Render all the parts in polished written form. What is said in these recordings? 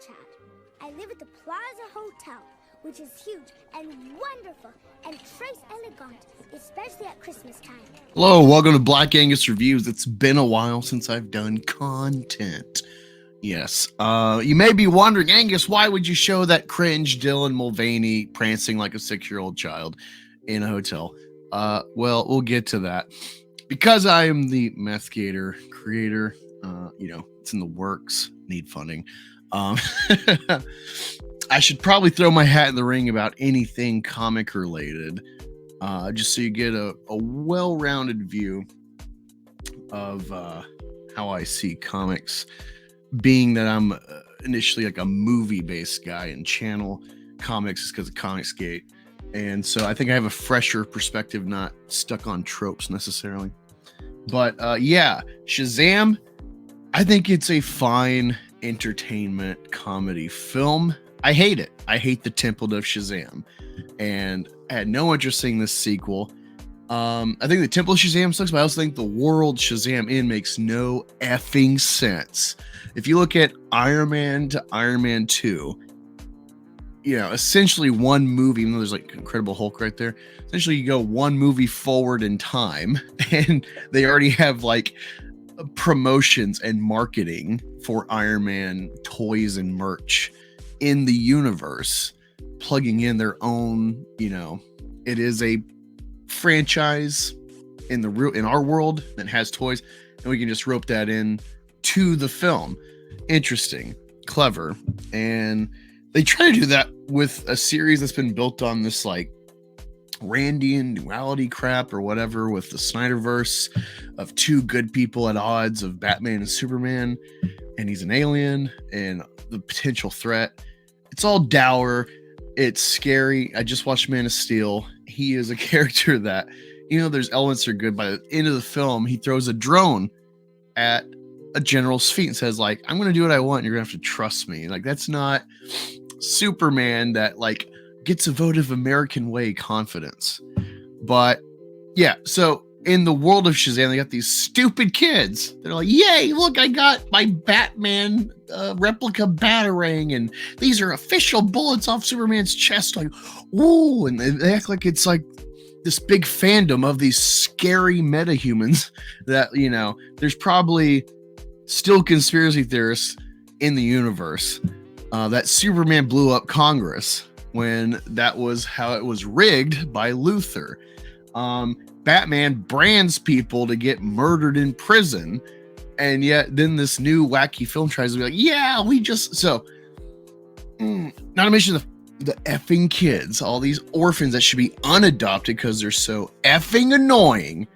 Chad. I live at the Plaza Hotel, which is huge and wonderful and très elegant, especially at Christmas time. Hello, welcome to Black Angus Reviews. It's been a while since I've done content. Yes, you may be wondering, Angus, why would you show that cringe Dylan Mulvaney prancing like a 6-year-old child in a hotel? Well, we'll get to that. Because I am the Meth Gator creator, it's in the works, need funding. I should probably throw my hat in the ring about anything comic related, just so you get a well-rounded view of how I see comics, being that I'm initially like a movie-based guy and channel comics is because of Comicsgate. And so I think I have a fresher perspective, not stuck on tropes necessarily. But Shazam, I think it's a fine entertainment comedy film. I hate it. I hate the template of Shazam. And I had no interest in seeing this sequel. I think the template of Shazam sucks, but I also think the world Shazam in makes no effing sense. If you look at Iron Man to Iron Man 2, essentially one movie, even though there's like Incredible Hulk right there, essentially you go one movie forward in time and they already have like promotions and marketing for Iron Man toys and merch in the universe, plugging in their own, it is a franchise in our world that has toys, and we can just rope that in to the film. Interesting, clever, and they try to do that with a series that's been built on this like Randian duality crap or whatever, with the Snyderverse of two good people at odds of Batman and Superman, and he's an alien and the potential threat. It's all dour. It's scary. I just watched Man of Steel. He is a character that, there's elements that are good. By the end of the film, he throws a drone at a general's feet and says, like, I'm going to do what I want. And you're going to have to trust me. Like, that's not Superman that like gets a vote of American way confidence. But yeah, so in the world of Shazam, they got these stupid kids. They're like, yay, look, I got my Batman replica Batarang, and these are official bullets off Superman's chest. Like, ooh, and they act like it's like this big fandom of these scary metahumans that, there's probably still conspiracy theorists in the universe that Superman blew up Congress when that was how it was rigged by Luthor. Batman brands people to get murdered in prison, and yet then this new wacky film tries to be like, yeah, we just not to mention the effing kids, all these orphans that should be unadopted because they're so effing annoying.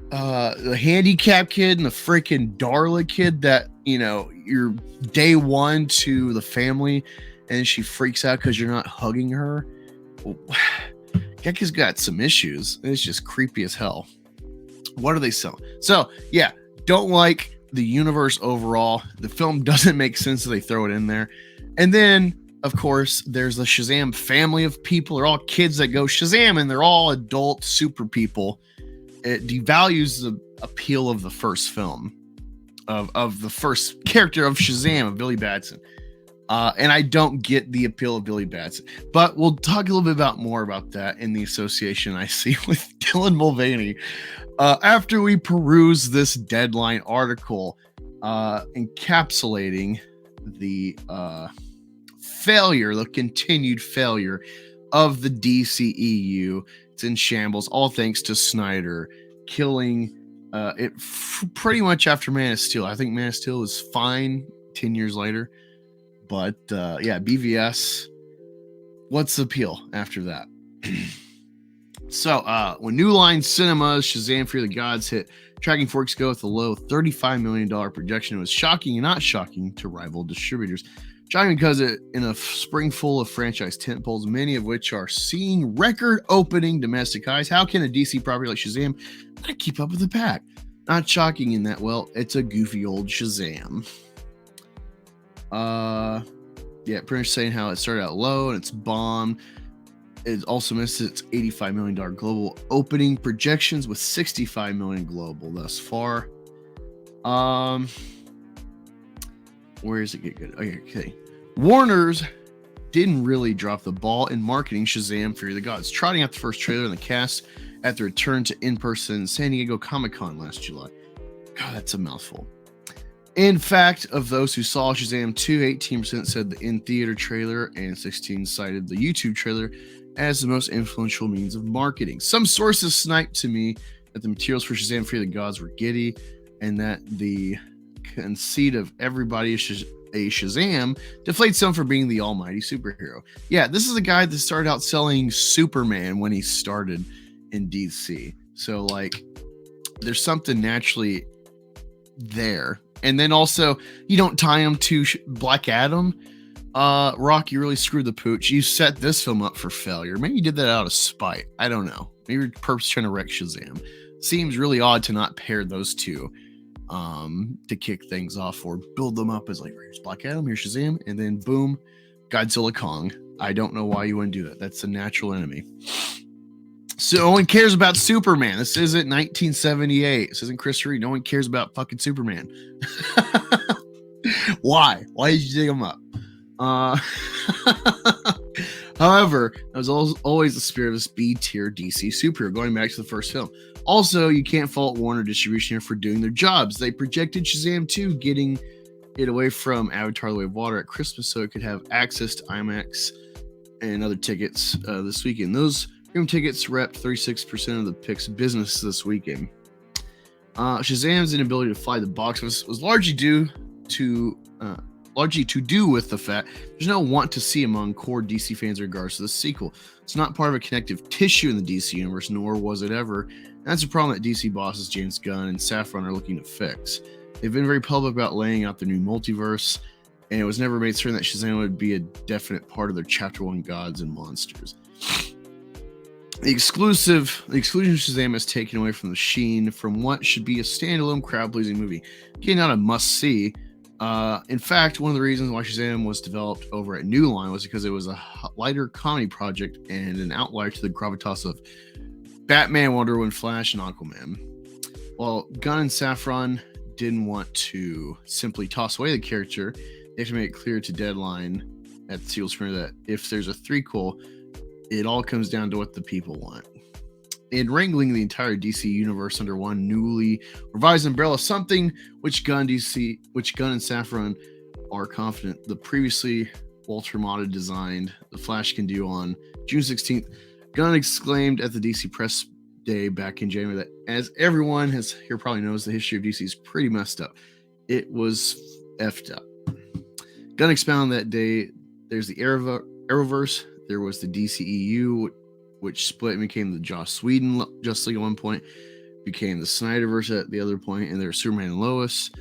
The handicap kid and the freaking Darla kid that, you're day one to the family and she freaks out because you're not hugging her. Gekka's got some issues. It's just creepy as hell. What are they selling? So, yeah, don't like the universe overall. The film doesn't make sense, so they throw it in there. And then, of course, there's the Shazam family of people. They're all kids that go Shazam, and they're all adult super people. It devalues the appeal of the first film, of the first character of Shazam, of Billy Batson. And I don't get the appeal of Billy Batson, but we'll talk a little bit more about that in the association I see with Dylan Mulvaney after we peruse this Deadline article encapsulating the continued failure of the DCEU. It's in shambles, all thanks to Snyder killing it pretty much after Man of Steel. I think Man of Steel is fine 10 years later. But BVS, what's the appeal after that? So when New Line Cinema's Shazam! Fear the Gods hit tracking 4 weeks ago with a low $35 million projection, it was shocking and not shocking to rival distributors. Shocking because in a spring full of franchise tentpoles, many of which are seeing record-opening domestic highs, how can a DC property like Shazam not keep up with the pack? Not shocking in that, well, it's a goofy old Shazam. Pretty much saying how it started out low and it's bombed. It also missed its $85 million global opening projections with $65 million global thus far. Where does it get good? Okay. Warner's didn't really drop the ball in marketing Shazam Fury of the Gods, trotting out the first trailer in the cast at the return to in-person San Diego Comic-Con last July. God, that's a mouthful. In fact, of those who saw Shazam 2, 18% said the in-theater trailer and 16% cited the YouTube trailer as the most influential means of marketing. Some sources sniped to me that the materials for Shazam Fury of the Gods were giddy and that the conceit of everybody is a Shazam deflates him for being the almighty superhero. Yeah, this is a guy that started out selling Superman when he started in DC. So, like, there's something naturally there. And then also, you don't tie him to Black Adam. Rock, you really screwed the pooch. You set this film up for failure. Maybe you did that out of spite. I don't know. Maybe you're purposely trying to wreck Shazam. Seems really odd to not pair those two to kick things off or build them up as like, here's Black Adam, here's Shazam, and then boom, Godzilla Kong. I don't know why you wouldn't do that. That's a natural enemy. So no one cares about Superman. This isn't 1978. This isn't Chris Reed. No one cares about fucking Superman. Why? Why did you dig him up? However, that was always the spirit of this B-tier DC superhero, going back to the first film. Also, you can't fault Warner Distribution here for doing their jobs. They projected Shazam 2, getting it away from Avatar: The Way of Water at Christmas so it could have access to IMAX and other tickets this weekend. Those room tickets repped 36% of the Pix business this weekend. Shazam's inability to fly the box office was largely to do with the fact there's no want to see among core DC fans in regards to the sequel. It's not part of a connective tissue in the DC universe, nor was it ever. And that's a problem that DC bosses James Gunn and Safran are looking to fix. They've been very public about laying out the new multiverse, and it was never made certain that Shazam would be a definite part of their Chapter 1 gods and monsters. The exclusion of Shazam has taken away from the sheen from what should be a standalone crowd-pleasing movie. Again, not a must-see. In fact, one of the reasons why Shazam was developed over at New Line was because it was a lighter comedy project and an outlier to the gravitas of Batman, Wonder Woman, Flash, and Aquaman. While Gunn and Safran didn't want to simply toss away the character, they have to make it clear to Deadline at the sequel screener that if there's a threequel, it all comes down to what the people want. In wrangling the entire DC universe under one newly revised umbrella, something which Gunn and Safran are confident the previously Walter Motta designed The Flash can do on June 16th, Gunn exclaimed at the DC press day back in January that, as everyone here probably knows, the history of DC is pretty messed up. It was effed up. Gunn expounded that day, there's the Arrowverse, there was the DCEU, which split and became the Joss Whedon Justice League at one point, became the Snyderverse at the other point, and there's Superman and Lois.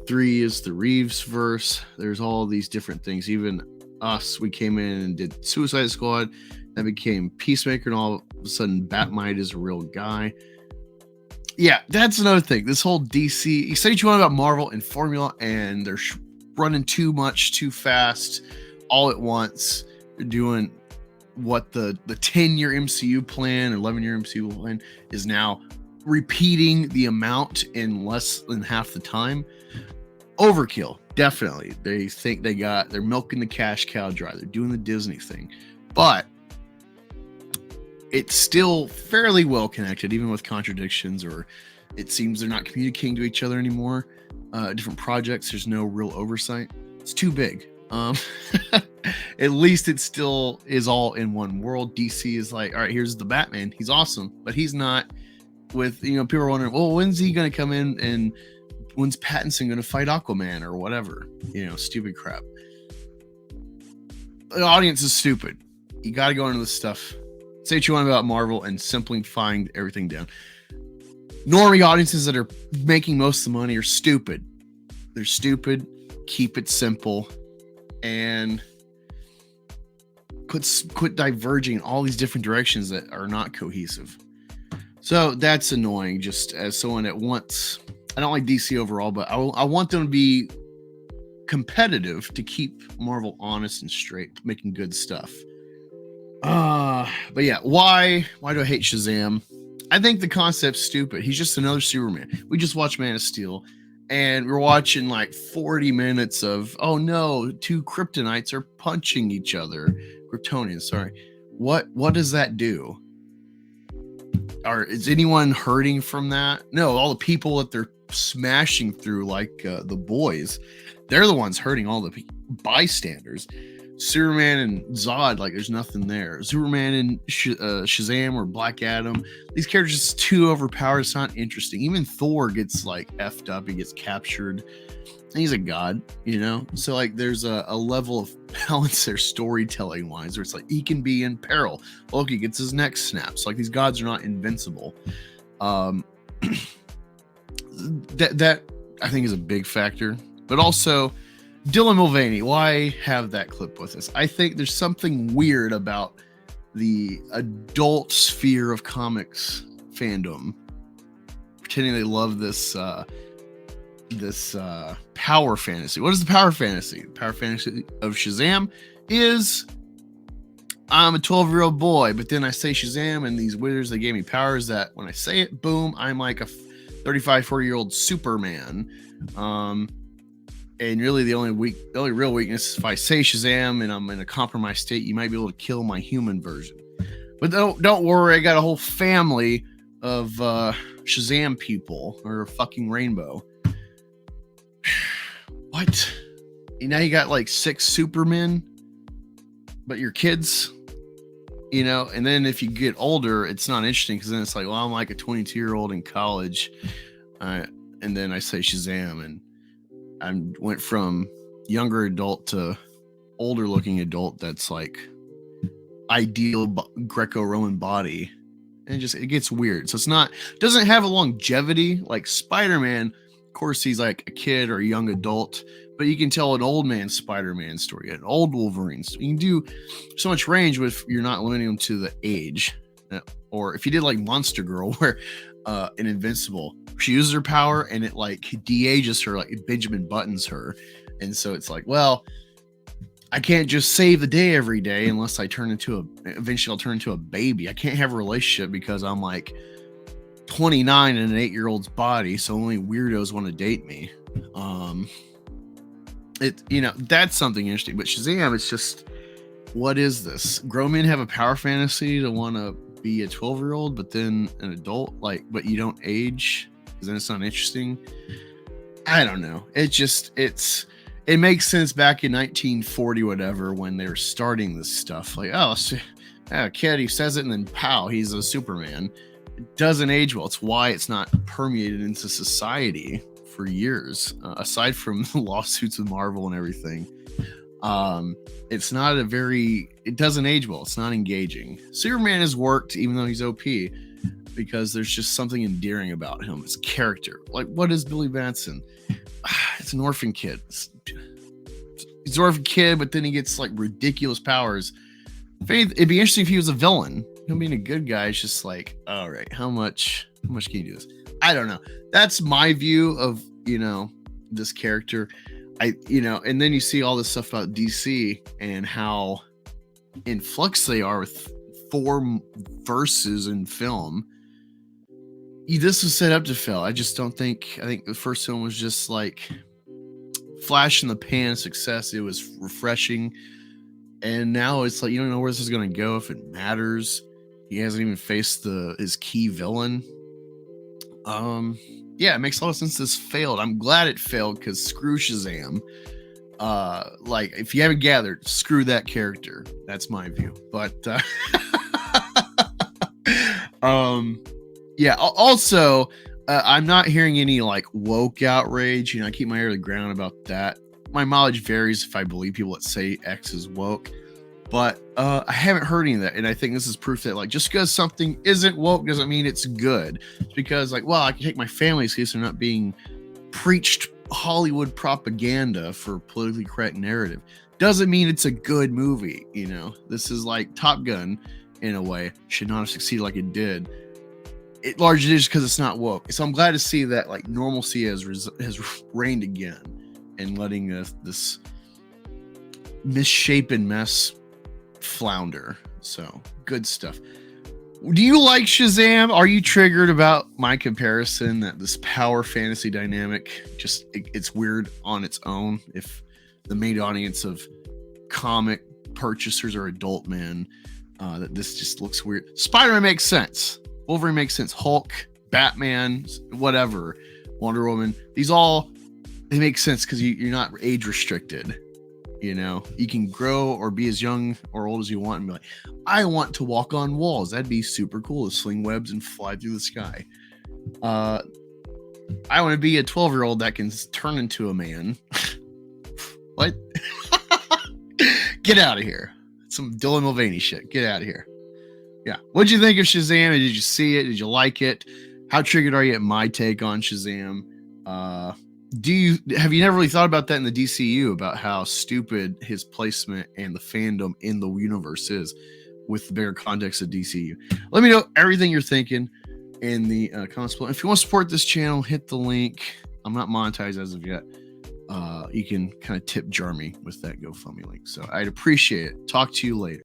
3 is the Reeves verse. There's all these different things. Even us, we came in and did Suicide Squad. That became Peacemaker, and all of a sudden Batmite is a real guy. Yeah, that's another thing. This whole DC, you say what you want about Marvel and Formula, and they're running too much, too fast, all at once. They're doing what the 10-year MCU plan, 11-year MCU plan is now repeating the amount in less than half the time. Overkill, definitely. They think they're milking the cash cow dry. They're doing the Disney thing. But it's still fairly well connected, even with contradictions, or it seems they're not communicating to each other anymore. Different projects, there's no real oversight. It's too big. At least it still is all in one world. DC is like, all right, here's the Batman. He's awesome, but he's not with, people are wondering, well, when's he going to come in and when's Pattinson going to fight Aquaman or whatever? Stupid crap. The audience is stupid. You got to go into this stuff. Say what you want about Marvel and simplifying everything down. Normie audiences that are making most of the money are stupid. They're stupid. Keep it simple. And quit diverging in all these different directions that are not cohesive. So that's annoying. Just as someone that wants, I don't like DC overall, but I want them to be competitive to keep Marvel honest and straight, making good stuff. But yeah, why do I hate Shazam? I think the concept's stupid. He's just another Superman. We just watched Man of Steel, and we're watching like 40 minutes of, oh no, two kryptonites are punching each other. Kryptonians, sorry. What does that do? Or is anyone hurting from that? No, all the people that they're smashing through, like the boys, they're the ones hurting all the bystanders. Superman and Zod, like there's nothing there. Superman and Shazam or Black Adam, these characters are just too overpowered. It's not interesting. Even Thor gets like effed up. He gets captured. And he's a god, you know? So like there's a level of balance there storytelling wise where it's like he can be in peril. Loki gets his neck snapped. So like these gods are not invincible. That I think is a big factor. But also Dylan Mulvaney, why have that clip with us? I think there's something weird about the adult sphere of comics fandom pretending they love this power fantasy. What is the power fantasy? The power fantasy of Shazam is I'm a 12-year-old boy, but then I say Shazam and these wizards, they gave me powers that when I say it, boom, I'm like a 35, 40-year-old Superman. And really the only real weakness is if I say Shazam and I'm in a compromised state, you might be able to kill my human version. But don't worry, I got a whole family of Shazam people or a fucking rainbow. What? Now you got like 6 Supermen, but your kids, you know, and then if you get older, it's not interesting because then it's like, well, I'm like a 22-year-old in college. And then I say Shazam and I went from younger adult to older looking adult that's like ideal Greco-Roman body. And it gets weird. So doesn't have a longevity like Spider-Man. Of course, he's like a kid or a young adult, but you can tell an old man Spider-Man story, an old Wolverine story. You can do so much range with you're not limiting them to the age. Or if you did like Monster Girl, where in Invincible, she uses her power and it like de-ages her, like Benjamin Buttons her. And so it's like, well, I can't just save the day every day unless eventually I'll turn into a baby. I can't have a relationship because I'm like 29 in an 8-year-old's body, so only weirdos want to date me. That's something interesting. But Shazam, it's just, what is this? Grown men have a power fantasy to want to be a 12-year-old, but then an adult, but you don't age because then it's not interesting. I don't know. It makes sense back in 1940 whatever when they were starting this stuff. Like, a kid, he says it and then pow, he's a Superman. It doesn't age well. It's why it's not permeated into society for years, aside from the lawsuits with Marvel and everything. It's not it doesn't age well. It's not engaging. Superman has worked even though he's OP because there's just something endearing about him. His character. Like, what is Billy Batson? It's an orphan kid. He's an orphan kid, but then he gets like ridiculous powers. It'd be interesting if he was a villain. Him being a good guy is just like, all right, how much can you do this? I don't know. That's my view of, this character. And then you see all this stuff about DC and how in flux they are with 4 verses in film. This was set up to fail. I think the first film was just like flash in the pan success. It was refreshing. And now it's like, you don't know where this is going to go, if it matters. He hasn't even faced his key villain. Yeah, it makes a lot of sense this failed. I'm glad it failed because screw Shazam. If you haven't gathered, screw that character. That's my view. But yeah. Also, I'm not hearing any like woke outrage. I keep my ear to the ground about that. My mileage varies if I believe people that say X is woke. But I haven't heard any of that, and I think this is proof that just because something isn't woke doesn't mean it's good. It's because I can take my family's case; they're not being preached Hollywood propaganda for politically correct narrative. Doesn't mean it's a good movie. This is like Top Gun in a way. Should not have succeeded like it did. It largely is because it's not woke. So I'm glad to see that normalcy has reigned again, and letting this misshapen mess flounder. So good stuff. Do you like Shazam? Are you triggered about my comparison that this power fantasy dynamic just it's weird on its own? If the main audience of comic purchasers are adult men, that this just looks weird. Spider-Man makes sense. Wolverine makes sense. Hulk, Batman, whatever, Wonder Woman. They make sense because you're not age restricted. You know, you can grow or be as young or old as you want and be like, I want to walk on walls. That'd be super cool to sling webs and fly through the sky. I want to be a 12-year-old that can turn into a man. What? Get out of here. Some Dylan Mulvaney shit. Get out of here. Yeah. What'd you think of Shazam? Did you see it? Did you like it? How triggered are you at my take on Shazam? Have you never really thought about that in the DCU about how stupid his placement and the fandom in the universe is with the bigger context of DCU? Let me know everything you're thinking in the comments below. If you want to support this channel, hit the link. I'm not monetized as of yet. You can kind of tip jar me with that GoFundMe link. So I'd appreciate it. Talk to you later.